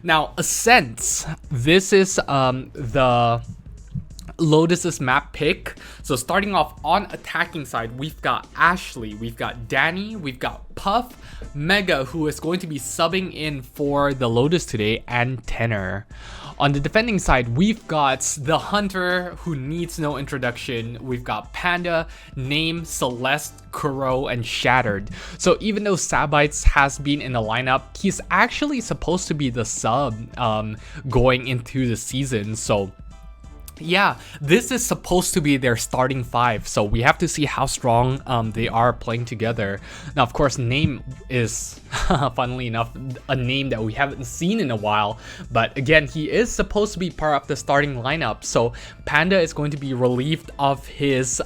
Now, Ascent. This is the Lotus's map pick. So starting off on attacking side, we've got Ashley, we've got Danny, we've got Puff, Mega, who is going to be subbing in for the Lotus today, and Tenor. On the defending side, we've got the Hunter, who needs no introduction. We've got Panda, Name, Celeste, Kuro, and Shattered. So even though Sabites has been in the lineup, he's actually supposed to be the sub going into the season. So yeah, this is supposed to be their starting five, so we have to see how strong they are playing together. Now, of course, Name is, funnily enough, a name that we haven't seen in a while, but again, he is supposed to be part of the starting lineup, so Panda is going to be relieved of his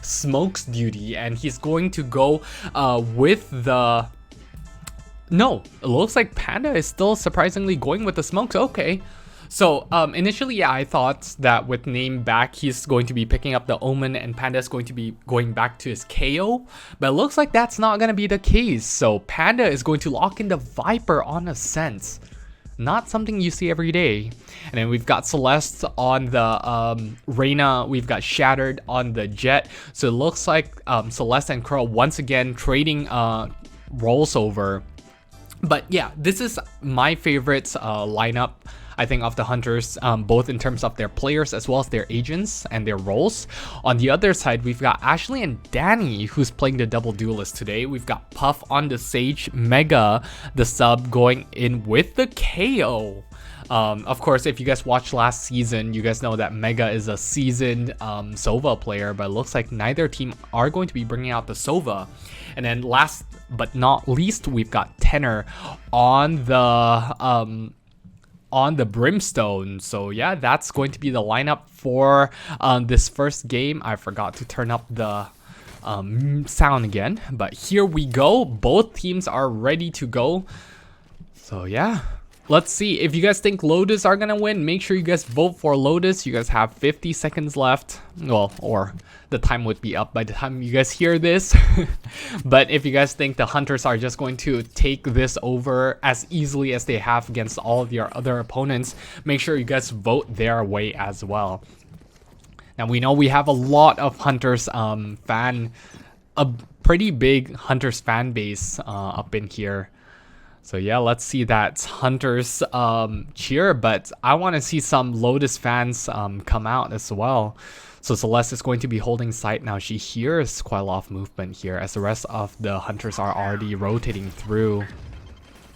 smokes duty, and he's going to go with the... No, it looks like Panda is still surprisingly going with the smokes. Okay. So initially, yeah, I thought that with Name back, he's going to be picking up the Omen and Panda is going to be going back to his KO. But it looks like that's not going to be the case. So Panda is going to lock in the Viper on Ascent. Not something you see every day. And then we've got Celeste on the Reyna. We've got Shattered on the Jet. So it looks like Celeste and Crow once again trading roles over. But yeah, this is my favorite lineup, I think, of the Hunters, both in terms of their players as well as their agents and their roles. On the other side, we've got Ashley and Danny, who's playing the double duelist today. We've got Puff on the Sage, Mega, the sub, going in with the KO. Of course, if you guys watched last season, you guys know that Mega is a seasoned Sova player, but it looks like neither team are going to be bringing out the Sova. And then last but not least, we've got Tenor on the Brimstone. So yeah, that's going to be the lineup for this first game. I forgot to turn up the sound again, but here we go. Both teams are ready to go. So yeah, let's see. If you guys think Lotus are gonna win, make sure you guys vote for Lotus. You guys have 50 seconds left. Well, or the time would be up by the time you guys hear this. But if you guys think the Hunters are just going to take this over as easily as they have against all of your other opponents, make sure you guys vote their way as well. Now, we know we have a lot of Hunters a pretty big Hunters fan base up in here. So yeah, let's see that Hunters cheer, but I want to see some Lotus fans come out as well. So Celeste is going to be holding site now. She hears quite a lot of movement here as the rest of the Hunters are already rotating through.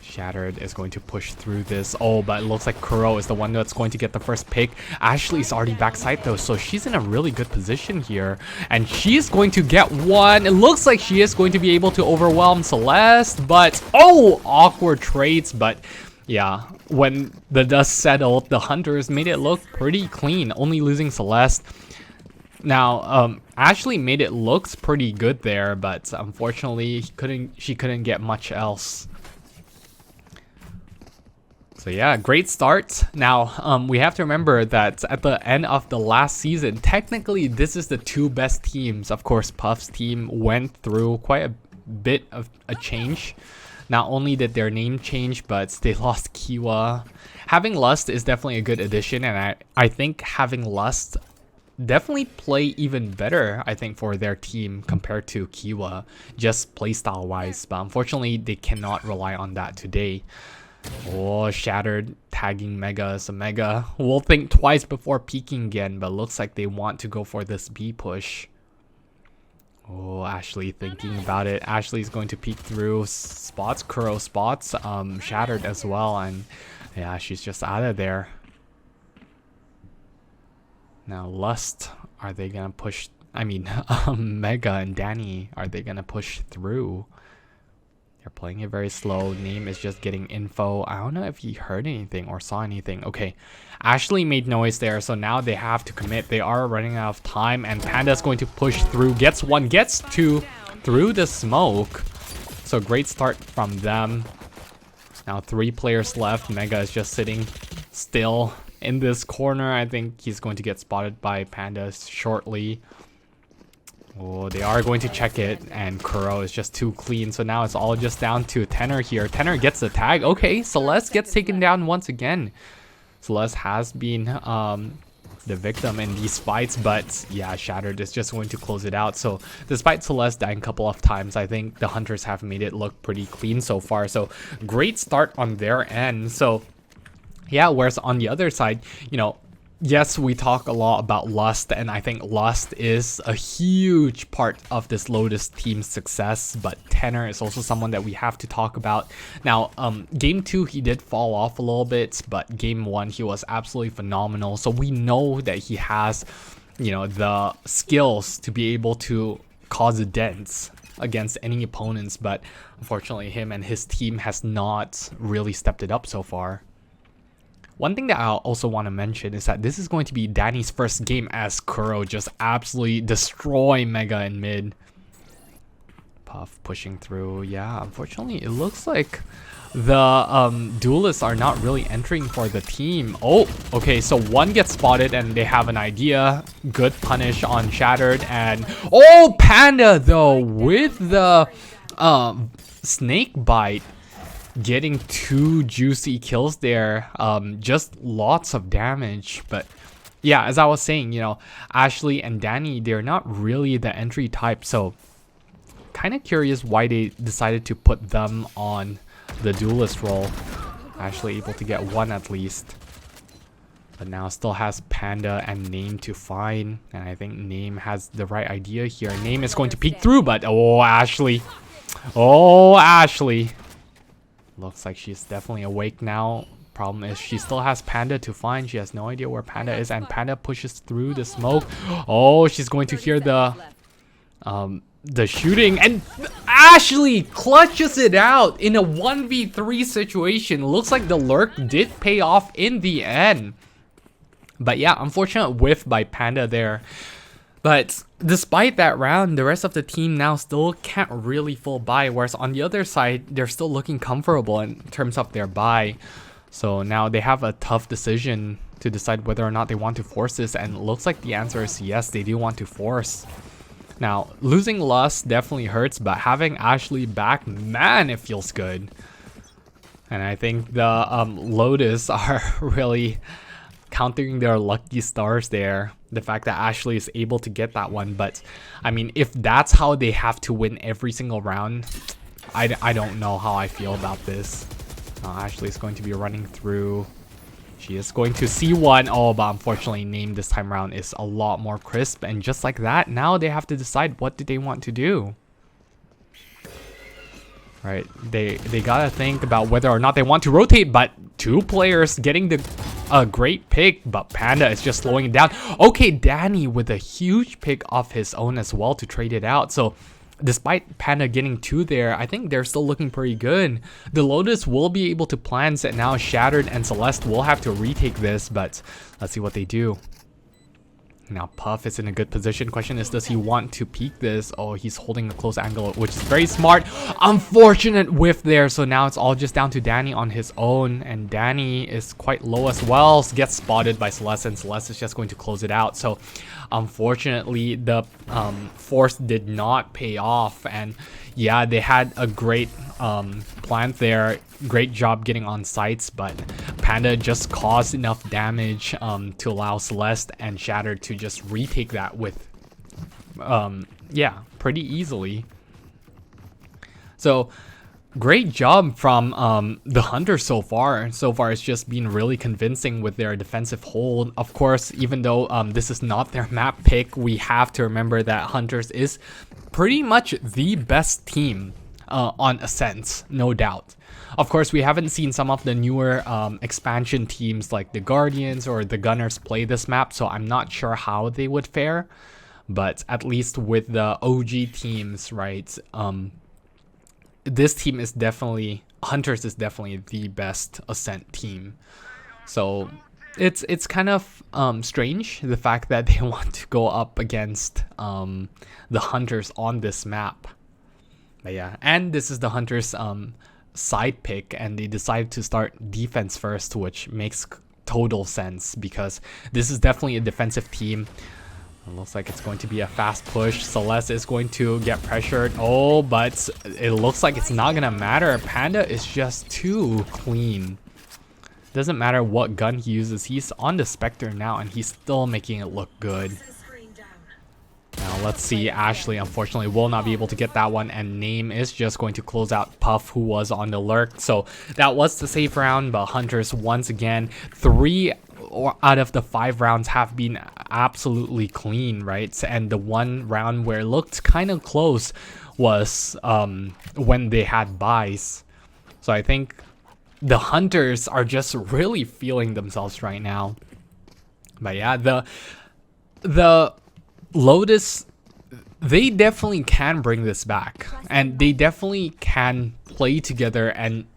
Shattered is going to push through this. Oh, but it looks like Kuro is the one that's going to get the first pick. Ashley's already backside though, so she's in a really good position here. And she's going to get one. It looks like she is going to be able to overwhelm Celeste, but oh, awkward trades. But yeah, when the dust settled, the Hunters made it look pretty clean, only losing Celeste. Now, Ashley made it look pretty good there, but unfortunately, she couldn't get much else. So yeah, great start. Now, we have to remember that at the end of the last season, technically this is the two best teams. Of course, Puff's team went through quite a bit of a change. Not only did their name change, but they lost Kiwa. Having Lust is definitely a good addition, and I think having Lust definitely play even better, I think, for their team compared to Kiwa, just playstyle wise. But unfortunately, they cannot rely on that today. Oh, Shattered tagging Mega. So Mega will think twice before peeking again, but looks like they want to go for this B push. Oh, Ashley thinking about it. Ashley's going to peek through spots, Kuro spots, Shattered as well, and yeah, she's just out of there. Now Lust, are they gonna push? I mean, Mega and Danny, are they gonna push through? They're playing it very slow. Name is just getting info. I don't know if he heard anything or saw anything. Okay, Ashley made noise there, so now they have to commit. They are running out of time, and Panda's going to push through. Gets one, gets two through the smoke. So great start from them. Now 3 players left. Mega is just sitting still in this corner. I think he's going to get spotted by Panda shortly. Oh, they are going to check it, and Kuro is just too clean. So now it's all just down to Tenor here. Tenor gets the tag. Okay, Celeste gets taken down once again. Celeste has been the victim in these fights, but yeah, Shattered is just going to close it out. So despite Celeste dying a couple of times, I think the Hunters have made it look pretty clean so far. So great start on their end. So yeah, whereas on the other side, you know, yes, we talk a lot about Lust, and I think Lust is a huge part of this Lotus team's success, but Tenor is also someone that we have to talk about. Now, game 2, he did fall off a little bit, but game 1, he was absolutely phenomenal. So we know that he has, you know, the skills to be able to cause a dent against any opponents, but unfortunately him and his team has not really stepped it up so far. One thing that I also want to mention is that this is going to be Danny's first game as Kuro just absolutely destroy Mega in mid. Puff pushing through. Yeah, unfortunately, it looks like the duelists are not really entering for the team. Oh, okay, so one gets spotted and they have an idea. Good punish on Shattered, and oh, Panda though with the snake bite. Getting 2 juicy kills there, just lots of damage. But yeah, as I was saying, you know, Ashley and Danny, they're not really the entry type, so kind of curious why they decided to put them on the duelist role. Ashley able to get 1 at least, but now still has Panda and Name to find, and I think Name has the right idea here. Name is going to peek through, but oh, Ashley. Looks like she's definitely awake now. Problem is she still has Panda to find. She has no idea where Panda is, and Panda pushes through the smoke. Oh, she's going to hear the shooting, and Ashley clutches it out in a 1v3 situation. Looks like the lurk did pay off in the end. But yeah, unfortunate whiff by Panda there. But despite that round, the rest of the team now still can't really full buy, whereas on the other side, they're still looking comfortable in terms of their buy. So now they have a tough decision to decide whether or not they want to force this, and it looks like the answer is yes, they do want to force. Now, losing Lust definitely hurts, but having Ashley back, man, it feels good. And I think the Lotus are really countering their lucky stars there. The fact that Ashley is able to get that one. But I mean, if that's how they have to win every single round, I don't know how I feel about this. Ashley is going to be running through. She is going to see one. Oh, but unfortunately Name this time around is a lot more crisp, and just like that, now they have to decide what do they want to do. Right, they gotta think about whether or not they want to rotate, but 2 players getting the great pick, but Panda is just slowing it down. Okay, Danny with a huge pick of his own as well to trade it out. So despite Panda getting 2 there, I think they're still looking pretty good. The Lotus will be able to plan, and now Shattered and Celeste will have to retake this, but let's see what they do. Now Puff is in a good position. Question is, does he want to peek this? Oh, he's holding a close angle, which is very smart. Unfortunate whiff there. So now it's all just down to Danny on his own, and Danny is quite low as well. Gets spotted by Celeste, and Celeste is just going to close it out. So unfortunately, the force did not pay off, and yeah, they had a great plant there. Great job getting on sites, but Panda just caused enough damage to allow Celeste and Shattered to just retake that with yeah, pretty easily. So great job from the Hunters so far. So far it's just been really convincing with their defensive hold. Of course, even though this is not their map pick, we have to remember that Hunters is pretty much the best team on Ascent, no doubt. Of course, we haven't seen some of the newer expansion teams like the Guardians or the Gunners play this map, so I'm not sure how they would fare. But at least with the OG teams, right, this team is definitely, Hunters is definitely the best Ascent team. So it's kind of strange, the fact that they want to go up against the Hunters on this map. But yeah, and this is the Hunters side pick, and they decided to start defense first, which makes total sense because this is definitely a defensive team. It looks like it's going to be a fast push. Celeste is going to get pressured. Oh, but it looks like it's not gonna matter. Panda is just too clean. Doesn't matter what gun he uses. He's on the Spectre now, and he's still making it look good. Now let's see. Ashley unfortunately will not be able to get that one, and Name is just going to close out Puff, who was on the lurk. So that was the safe round, but Hunters once again, 3 out of the 5 rounds have been absolutely clean, right? And the one round where it looked kind of close was when they had buys. So I think the Hunters are just really feeling themselves right now. But yeah, the Lotus, they definitely can bring this back, and they definitely can play together and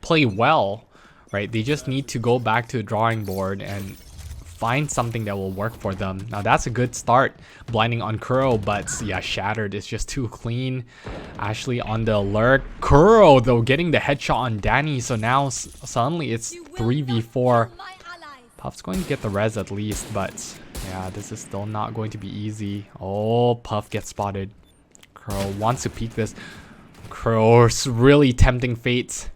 play well, right? They just need to go back to the drawing board and find something that will work for them. Now that's a good start, blinding on Kuro, but yeah, Shattered is just too clean. Ashley on the alert. Kuro though getting the headshot on Danny, so now suddenly it's 3v4. Puff's going to get the res at least, but yeah, this is still not going to be easy. Oh, Puff gets spotted. Kuro wants to peek this. Kuro's really tempting fate.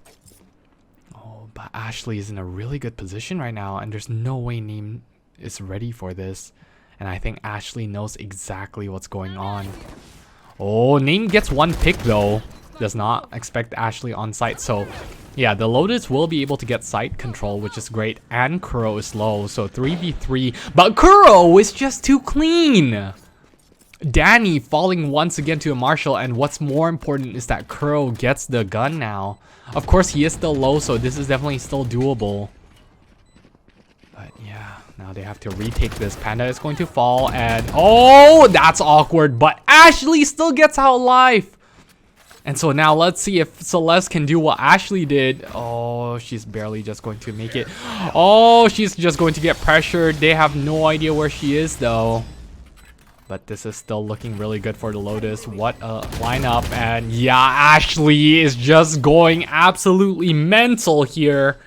Oh, but Ashley is in a really good position right now, and there's no way Name is ready for this. And I think Ashley knows exactly what's going on. Oh, Name gets one pick though. Does not expect Ashley on site, so yeah, the Lotus will be able to get site control, which is great, and Kuro is low, so 3v3, but Kuro is just too clean! Danny falling once again to a Marshall, and what's more important is that Kuro gets the gun now. Of course, he is still low, so this is definitely still doable. But yeah, now they have to retake this. Panda is going to fall, and oh, that's awkward, but Ashley still gets out alive! And so now let's see if Celeste can do what Ashley did. Oh, she's barely just going to make it. Oh, she's just going to get pressured. They have no idea where she is though. But this is still looking really good for the Lotus. What a lineup. And yeah, Ashley is just going absolutely mental here.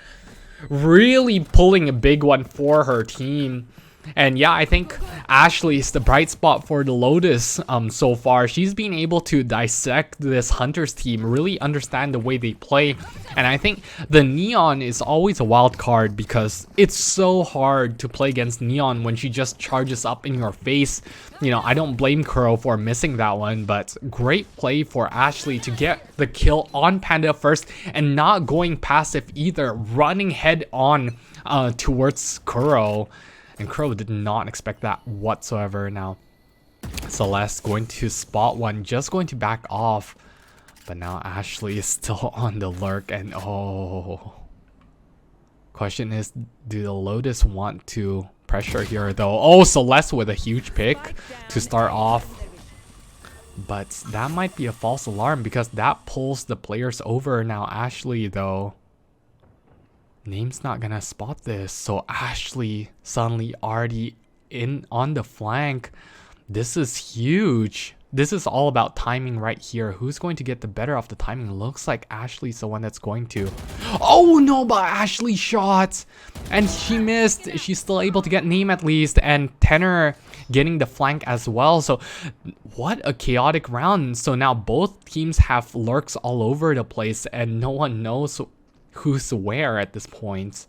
Really pulling a big one for her team. And yeah, I think Ashley is the bright spot for the Lotus so far. She's been able to dissect this Hunters team, really understand the way they play. And I think the Neon is always a wild card because it's so hard to play against Neon when she just charges up in your face. You know, I don't blame Kuro for missing that one, but great play for Ashley to get the kill on Panda first and not going passive either, running head on towards Kuro. And Kuro did not expect that whatsoever. Now, Celeste going to spot one, just going to back off. But now Ashley is still on the lurk, and oh. Question is, do the Lotus want to pressure here though? Oh, Celeste with a huge pick to start off. But that might be a false alarm because that pulls the players over. Now Ashley though, Name's not gonna spot this, so Ashley suddenly already in on the flank. This is huge. This is all about timing right here. Who's going to get the better of the timing? Looks like Ashley's the one that's going to. Oh no, but Ashley shot and she missed. She's still able to get Name at least, and Tenor getting the flank as well. So what a chaotic round. So now both teams have lurks all over the place and no one knows who's where at this point.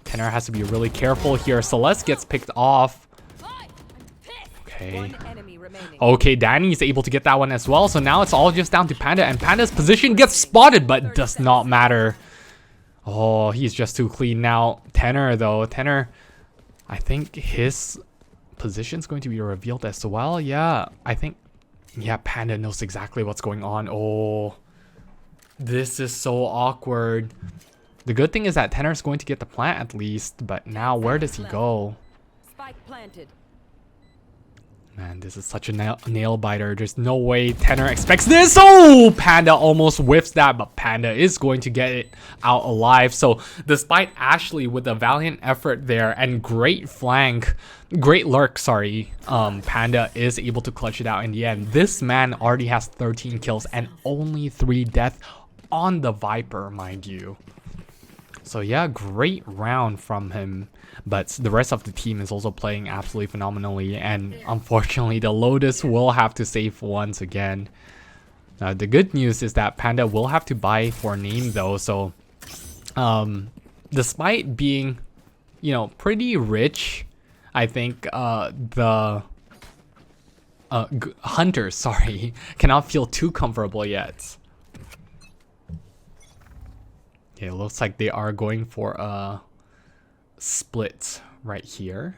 Tenor has to be really careful here. Celeste gets picked off. Okay. Okay, Danny's able to get that one as well. So now it's all just down to Panda, and Panda's position gets spotted, but does not matter. Oh, he's just too clean now. Tenor though, Tenor, I think his position's going to be revealed as well. Yeah, I think, yeah, Panda knows exactly what's going on. Oh, this is so awkward. The good thing is that Tenor's going to get the plant at least, but now where does he go? Spike planted. Man, this is such a nail biter. There's no way Tenor expects this. Oh, Panda almost whiffs that, but Panda is going to get it out alive. So despite Ashley with a valiant effort there and great flank, great lurk, sorry, Panda is able to clutch it out in the end. This man already has 13 kills and only 3 deaths on the Viper, mind you. So yeah, great round from him, but the rest of the team is also playing absolutely phenomenally, and unfortunately the Lotus will have to save once again. The good news is that Panda will have to buy for name though, so despite being, you know, pretty rich, I think the hunters, sorry, cannot feel too comfortable yet. Okay, it looks like they are going for a split right here.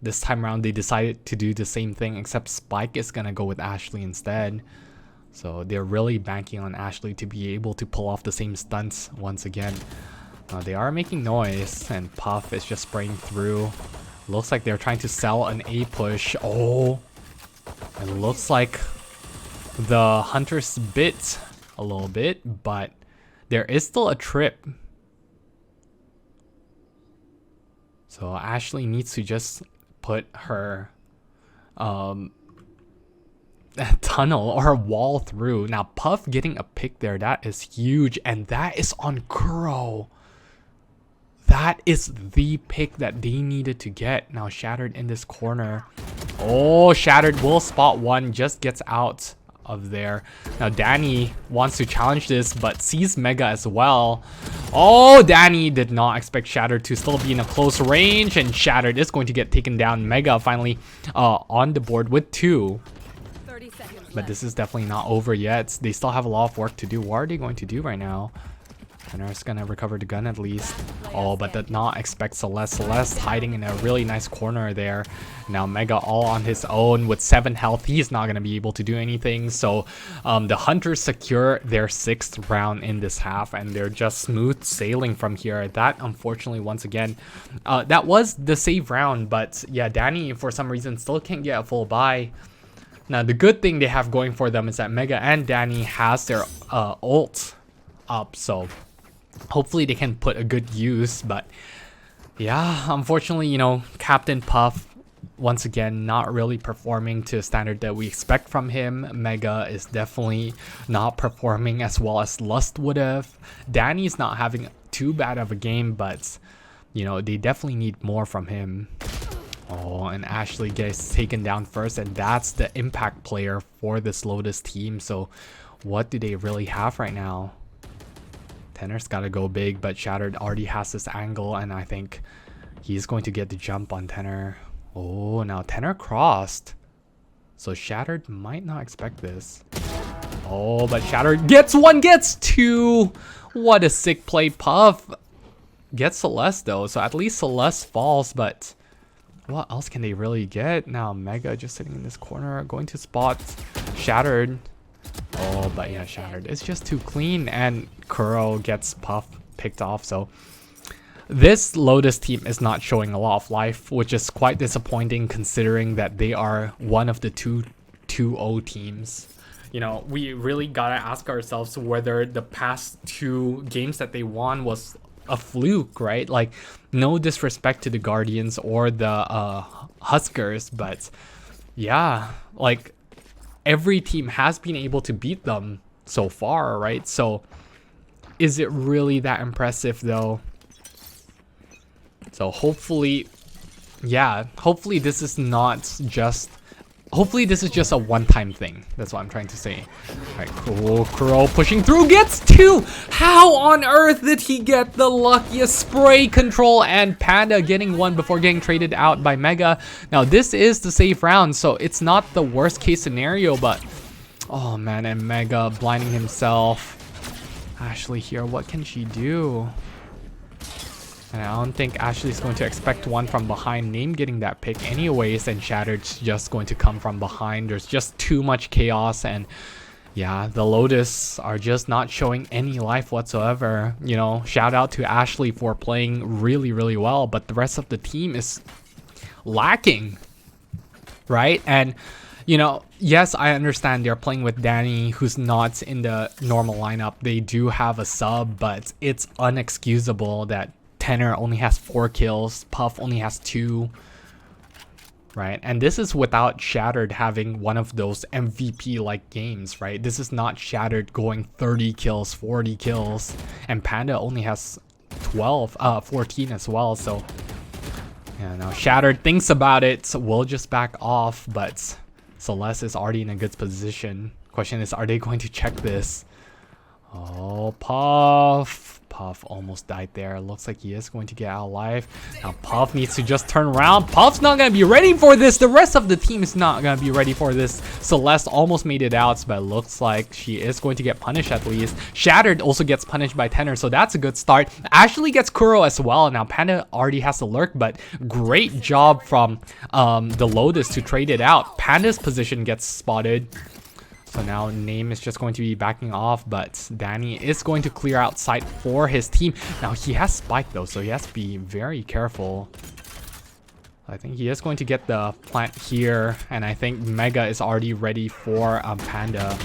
This time around they decided to do the same thing, except Spike is gonna go with Ashley instead. So they're really banking on Ashley to be able to pull off the same stunts once again. They are making noise, and Puff is just spraying through. Looks like they're trying to sell an A push. Oh, it looks like the hunters bit a little bit, but there is still a trip. So Ashley needs to just put her tunnel or wall through. Now Puff getting a pick there, that is huge, and that is on Kuro. That is the pick that they needed to get. Now Shattered in this corner. Oh, Shattered will spot one, just gets out of there. Now Danny wants to challenge this, but sees Mega as well. Oh, Danny did not expect Shattered to still be in a close range, and Shattered is going to get taken down. Mega finally on the board with 2. But this is definitely not over yet. They still have a lot of work to do. What are they going to do right now? Tenner's gonna recover the gun at least. Oh, but did not expect Celeste. Celeste hiding in a really nice corner there. Now Mega all on his own with 7 health. He's not gonna be able to do anything. So the Hunters secure their 6th round in this half, and they're just smooth sailing from here. That unfortunately, once again, that was the save round. But yeah, Danny for some reason still can't get a full buy. Now the good thing they have going for them is that Mega and Danny has their ult up, so hopefully they can put a good use. But yeah, unfortunately, you know, Captain Puff once again not really performing to a standard that we expect from him. Mega is definitely not performing as well as Lust would have. Danny's not having too bad of a game, but you know, they definitely need more from him. Oh, and Ashley gets taken down first, and that's the impact player for this Lotus team. So what do they really have right now? Tenner's got to go big, but Shattered already has this angle, and I think he's going to get the jump on Tenner. Oh, now Tenner crossed. So Shattered might not expect this. Oh, but Shattered gets 1, gets 2. What a sick play. Puff gets Celeste though, so at least Celeste falls, but what else can they really get? Now Mega just sitting in this corner, going to spot Shattered. Oh, but yeah, Shattered. It's just too clean, and Kuro gets Puff picked off. So this Lotus team is not showing a lot of life, which is quite disappointing considering that they are one of the 2-0 teams. You know, we really gotta ask ourselves whether the past 2 games that they won was a fluke, right? Like, no disrespect to the Guardians or the Huskers, but yeah, like every team has been able to beat them so far, right? So is it really that impressive though? So hopefully, yeah, hopefully this is not just, hopefully this is just a one-time thing. That's what I'm trying to say. All right, cool. Kuro pushing through, gets 2. How on earth did he get the luckiest spray control, and Panda getting 1 before getting traded out by Mega? Now this is the safe round, so it's not the worst case scenario, but oh man, and Mega blinding himself. Ashley here, what can she do? And I don't think Ashley's going to expect 1 from behind. Name getting that pick anyways, and Shattered's just going to come from behind. There's just too much chaos, and yeah, the Lotus are just not showing any life whatsoever. You know, shout out to Ashley for playing really, really well, but the rest of the team is lacking, right? And you know, yes, I understand they're playing with Danny, who's not in the normal lineup. They do have a sub, but it's unexcusable that Tenner only has 4 kills, Puff only has 2, right? And this is without Shattered having one of those MVP-like games, right? This is not Shattered going 30 kills, 40 kills, and Panda only has 12, 14 as well. So yeah, now Shattered thinks about it. So we'll just back off, but Celeste is already in a good position. Question is, are they going to check this? Oh, Puff. Puff almost died there. Looks like he is going to get out alive. Now Puff needs to just turn around. Puff's not going to be ready for this. The rest of the team is not going to be ready for this. Celeste almost made it out, but it looks like she is going to get punished at least. Shattered also gets punished by Tenor, so that's a good start. Ashley gets Kuro as well. Now Panda already has to lurk, but great job from the Lotus to trade it out. Panda's position gets spotted. So now Name is just going to be backing off, but Danny is going to clear out sight for his team. Now he has Spike though, so he has to be very careful. I think he is going to get the plant here, and I think Mega is already ready for Panda.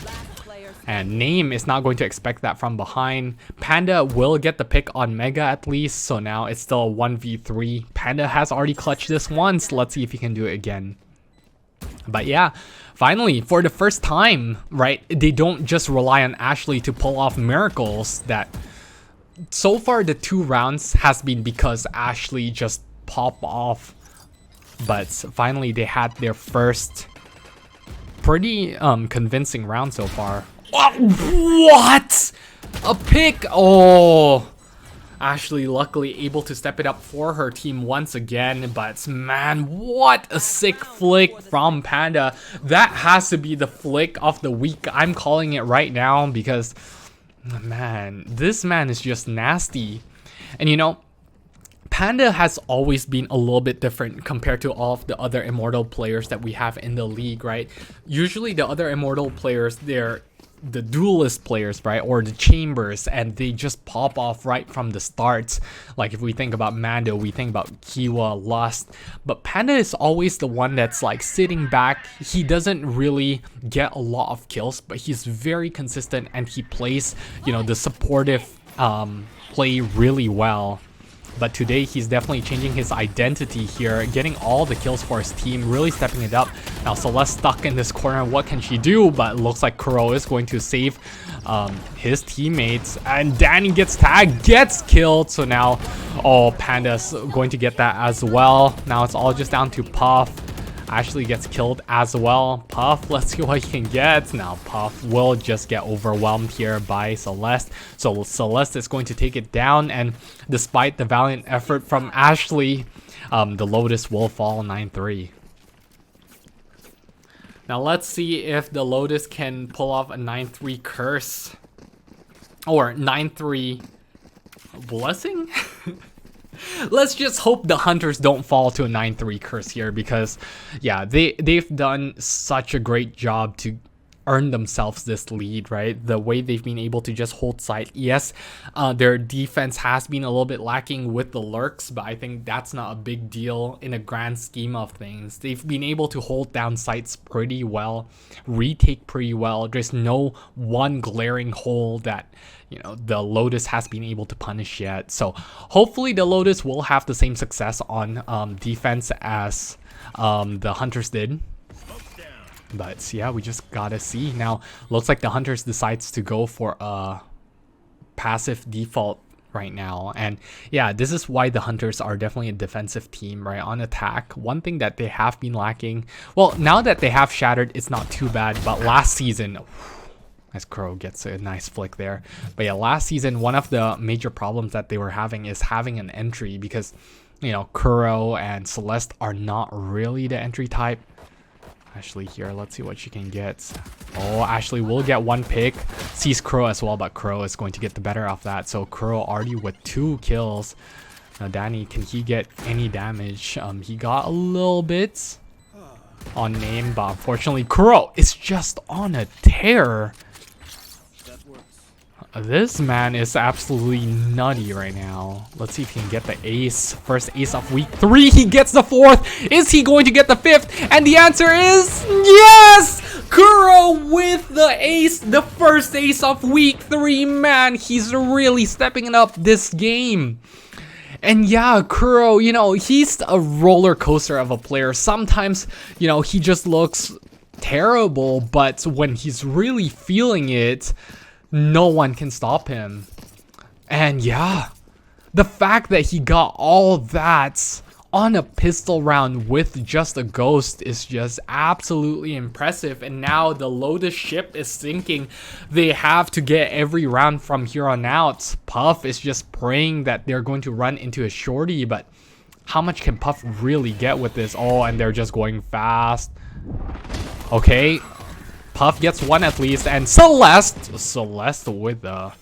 And Name is not going to expect that from behind. Panda will get the pick on Mega at least, so now it's still a 1v3. Panda has already clutched this once. Let's see if he can do it again. But yeah, finally, for the first time, right, they don't just rely on Ashley to pull off miracles. That so far the 2 rounds has been because Ashley just pop off, but finally they had their first pretty convincing round so far. What? A pick? Oh, Ashley luckily able to step it up for her team once again, but man, what a sick flick from Panda. That has to be the flick of the week. I'm calling it right now because, man, this man is just nasty. And you know, Panda has always been a little bit different compared to all of the other Immortal players that we have in the league, right? Usually the other Immortal players, they're the duelist players, right, or the chambers, and they just pop off right from the start. Like if we think about Mando, we think about Kiwa, Lust, but Panda is always the one that's like sitting back. He doesn't really get a lot of kills, but he's very consistent and he plays, you know, the supportive play really well. But today he's definitely changing his identity here, getting all the kills for his team, really stepping it up. Now Celeste stuck in this corner, what can she do? But it looks like Kuro is going to save his teammates, and Danny gets tagged, gets killed. So now, oh, Panda's going to get that as well. Now it's all just down to Puff. Ashley gets killed as well. Puff, let's see what he can get. Now Puff will just get overwhelmed here by Celeste. So Celeste is going to take it down, and despite the valiant effort from Ashley, the Lotus will fall 9-3. Now let's see if the Lotus can pull off a 9-3 curse. Or 9-3 blessing? Let's just hope the Hunters don't fall to a 9-3 curse here, because yeah, they've done such a great job to earn themselves this lead, right? The way they've been able to just hold site. Yes, their defense has been a little bit lacking with the lurks, but I think that's not a big deal in a grand scheme of things. They've been able to hold down sites pretty well, retake pretty well. There's no one glaring hole that, you know, the Lotus has been able to punish yet. So hopefully the Lotus will have the same success on defense as the Hunters did. But yeah, we just gotta see. Now looks like the Hunters decides to go for a passive default right now, and yeah, this is why the Hunters are definitely a defensive team, right? On attack, one thing that they have been lacking, well, now that they have Shattered, it's not too bad, but last season, as Crow gets a nice flick there. But yeah, last season, one of the major problems that they were having is having an entry, because, you know, Kuro and Celeste are not really the entry type. Ashley here, let's see what she can get. Oh, Ashley will get one pick, sees Crow as well, but Crow is going to get the better of that. So Crow already with 2 kills. Now Danny, can he get any damage? He got a little bit on Name, but unfortunately Crow is just on a tear. This man is absolutely nutty right now. Let's see if he can get the ace. First ace of week 3. He gets the 4th. Is he going to get the 5th? And the answer is yes! Kuro with the ace. The first ace of week 3. Man, he's really stepping it up this game. And yeah, Kuro, you know, he's a roller coaster of a player. Sometimes, you know, he just looks terrible. But when he's really feeling it, no one can stop him. And yeah, the fact that he got all that on a pistol round with just a ghost is just absolutely impressive. And now the Lotus ship is sinking. They have to get every round from here on out. Puff is just praying that they're going to run into a shorty, but how much can Puff really get with this? Oh, and they're just going fast. Okay, Puff gets one at least, and Celeste with the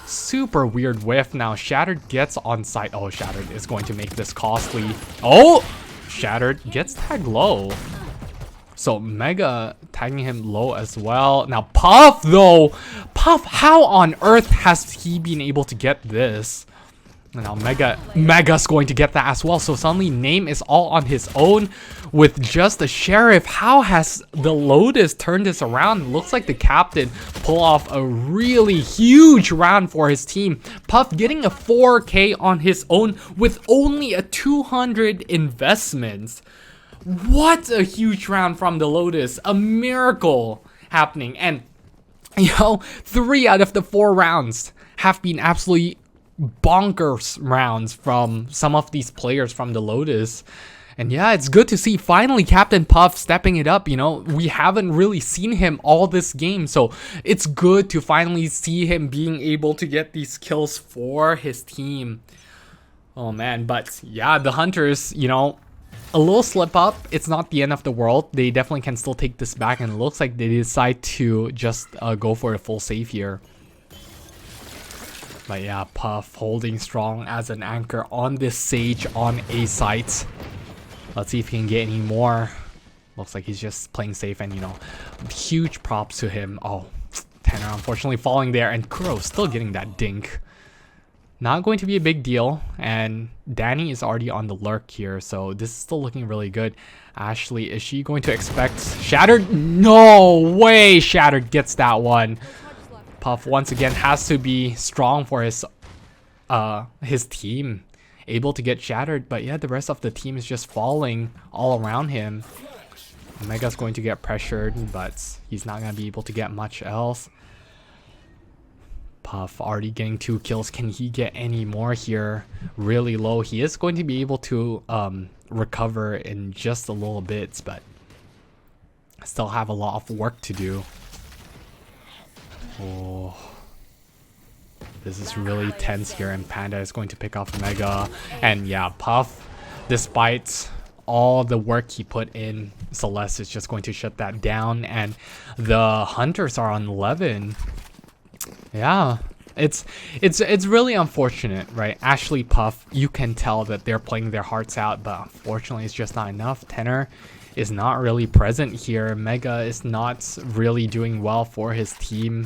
super weird whiff. Now Shattered gets on site. Oh, Shattered is going to make this costly. Oh, Shattered gets tagged low. So Mega tagging him low as well. Now Puff though, Puff, how on earth has he been able to get this? Now Mega's going to get that as well. So suddenly Name is all on his own with just the Sheriff. How has the Lotus turned this around? Looks like the captain pull off a really huge round for his team. Puff getting a 4K on his own with only a 200 investments. What a huge round from the Lotus. A miracle happening. And you know, 3 out of the 4 rounds have been absolutely bonkers rounds from some of these players from the Lotus. And yeah, it's good to see finally Captain Puff stepping it up. You know, we haven't really seen him all this game, so it's good to finally see him being able to get these kills for his team. Oh man, but yeah, the Hunters, you know, a little slip up, it's not the end of the world. They definitely can still take this back, and it looks like they decide to just go for a full save here. But yeah, Puff holding strong as an anchor on this Sage on A site. Let's see if he can get any more. Looks like he's just playing safe, and you know, huge props to him. Oh, Tanner unfortunately falling there, and Kuro still getting that dink. Not going to be a big deal, and Danny is already on the lurk here, so this is still looking really good. Ashley, is she going to expect Shattered? No way Shattered gets that one. Puff once again has to be strong for his team, able to get Shattered, but yeah, the rest of the team is just falling all around him. Mega's going to get pressured, but he's not going to be able to get much else. Puff already getting 2 kills. Can he get any more here? Really low. He is going to be able to recover in just a little bit, but still have a lot of work to do. Oh, this is really tense here, and Panda is going to pick off Mega. And yeah, Puff, despite all the work he put in, Celeste is just going to shut that down, and the Hunters are on 11. Yeah, it's really unfortunate, right? Ashley, Puff, you can tell that they're playing their hearts out, but unfortunately it's just not enough. Tenor is not really present here. Mega is not really doing well for his team,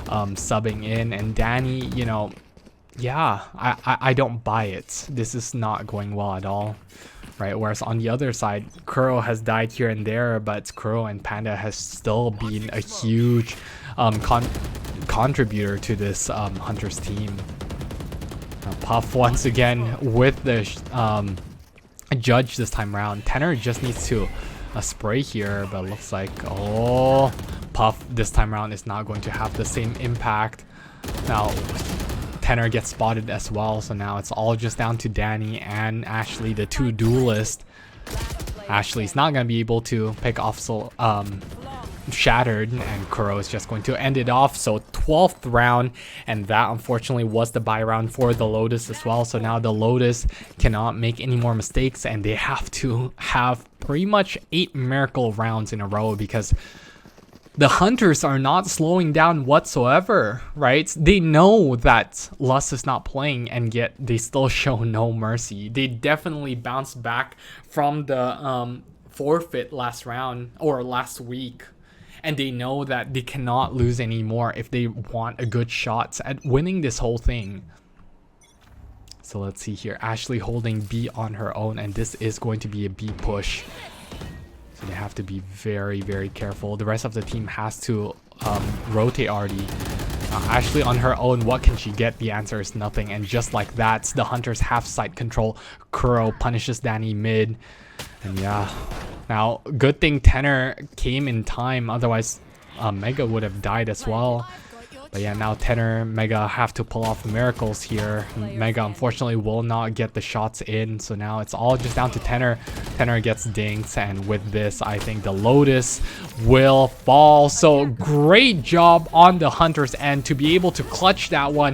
subbing in, and Danny, you know, yeah, I don't buy it. This is not going well at all, right? Whereas on the other side, Kuro has died here and there, but Kuro and Panda has still been a huge contributor to this Hunters team. Puff once again with the judge this time around. Tenor just needs to spray here, but looks like, oh, Puff this time around is not going to have the same impact. Now Tenor gets spotted as well, so now it's all just down to Danny and Ashley, the 2 duelists. Ashley's not going to be able to pick off Shattered, and Kuro is just going to end it off. So 12th round, and that unfortunately was the bye round for the Lotus as well. So now the Lotus cannot make any more mistakes, and they have to have pretty much 8 miracle rounds in a row, because the Hunters are not slowing down whatsoever, right? They know that Lust is not playing, and yet they still show no mercy. They definitely bounced back from the forfeit last round or last week, and they know that they cannot lose anymore if they want a good shot at winning this whole thing. So let's see here. Ashley holding B on her own, and this is going to be a B push. So they have to be very, very careful. The rest of the team has to rotate already. Ashley on her own, what can she get? The answer is nothing. And just like that, the Hunters have site control. Kuro punishes Danny mid. And yeah, now good thing Tenor came in time, otherwise Mega would have died as well. But yeah, now Tenor, Mega have to pull off miracles here. Mega unfortunately will not get the shots in, so now it's all just down to Tenor. Tenor gets dinked, and with this, I think the Lotus will fall. So great job on the Hunter's end to be able to clutch that one.